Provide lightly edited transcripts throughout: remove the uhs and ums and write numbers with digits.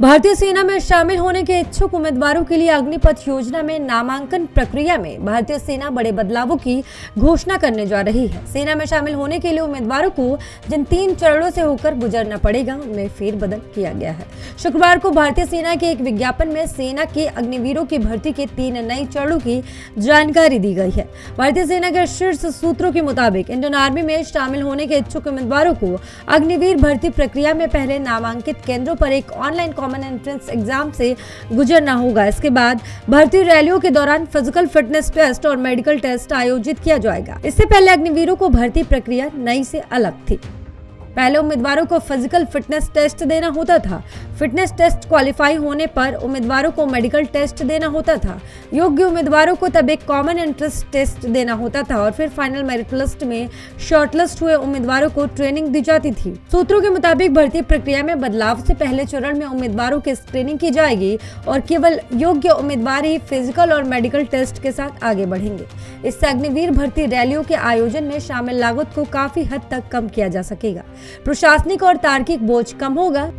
भारतीय सेना में शामिल होने के इच्छुक उम्मीदवारों के लिए अग्निपथ योजना में नामांकन प्रक्रिया में भारतीय सेना बड़े बदलावों की घोषणा करने जा रही है। सेना में शामिल होने के लिए उम्मीदवारों को जिन 3 चरणों से होकर गुजरना पड़ेगा, उनमें फेरबदल किया गया है। शुक्रवार को भारतीय सेना के एक विज्ञापन में सेना के अग्निवीरों की भर्ती के 3 नए चरणों की जानकारी दी गई है। भारतीय सेना के शीर्ष सूत्रों के मुताबिक इंडियन आर्मी में शामिल होने के इच्छुक उम्मीदवारों को अग्निवीर भर्ती प्रक्रिया में पहले नामांकित केंद्रों पर एक ऑनलाइन कॉमन एंट्रेंस एग्जाम से गुजरना होगा। इसके बाद भर्ती रैलियों के दौरान फिजिकल फिटनेस टेस्ट और मेडिकल टेस्ट आयोजित किया जाएगा। इससे पहले अग्निवीरों को भर्ती प्रक्रिया नई से अलग थी। पहले उम्मीदवारों को फिजिकल फिटनेस टेस्ट देना होता था। फिटनेस टेस्ट क्वालिफाई होने पर उम्मीदवारों को मेडिकल टेस्ट देना होता था। योग्य उम्मीदवारों को तब एक कॉमन एंट्रेंस टेस्ट देना होता था और फिर फाइनल मेरिट लिस्ट में शॉर्टलिस्ट हुए उम्मीदवारों को ट्रेनिंग दी जाती थी। सूत्रों के मुताबिक भर्ती प्रक्रिया में बदलाव से पहले चरण में उम्मीदवारों की स्क्रीनिंग की जाएगी और केवल योग्य उम्मीदवार ही फिजिकल और मेडिकल टेस्ट के साथ आगे बढ़ेंगे। इससे अग्निवीर भर्ती रैलियों के आयोजन में शामिल लागत को काफी हद तक कम किया जा सकेगा। प्रशासनिक और तार्किक बोझ कम होगा।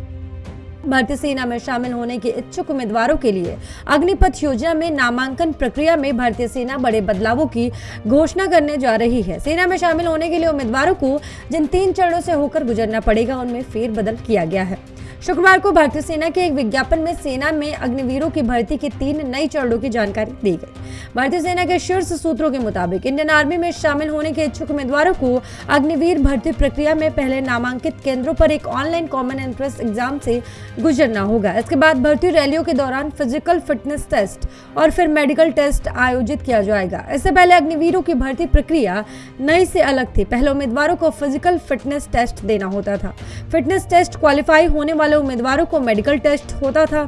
भारतीय सेना में शामिल होने के इच्छुक उम्मीदवारों के लिए अग्निपथ योजना में नामांकन प्रक्रिया में भारतीय सेना बड़े बदलावों की घोषणा करने जा रही है। सेना में शामिल होने के लिए उम्मीदवारों को जिन 3 चरणों से होकर गुजरना पड़ेगा, उनमें फेरबदल किया गया है। शुक्रवार को भारतीय सेना के एक विज्ञापन में सेना में अग्निवीरों की भर्ती के 3 नई चरणों की जानकारी दी गई। भारतीय सेना के शीर्ष सूत्रों के मुताबिक इंडियन आर्मी में शामिल होने के इच्छुक उम्मीदवारों को अग्निवीर भर्ती प्रक्रिया में पहले नामांकित केंद्रों पर एक ऑनलाइन कॉमन एंट्रेंस एग्जाम से गुजरना होगा। इसके बाद भर्ती रैलियों के दौरान फिजिकल फिटनेस टेस्ट और फिर मेडिकल टेस्ट आयोजित किया जाएगा। इससे पहले अग्निवीरों की भर्ती प्रक्रिया नई से अलग थी। पहले उम्मीदवारों को फिजिकल फिटनेस टेस्ट देना होता था। फिटनेस टेस्ट क्वालिफाई होने वाले उम्मीदवारों को मेडिकल टेस्ट होता था।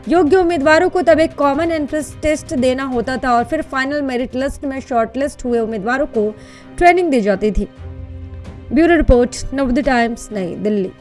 योग्य उम्मीदवारों को तब एक कॉमन एंट्रेंस टेस्ट देना होता था और फिर फाइनल मेरिट लिस्ट में शॉर्टलिस्ट हुए उम्मीदवारों को ट्रेनिंग दी जाती थी। ब्यूरो रिपोर्ट, नवोदय टाइम्स, नई दिल्ली।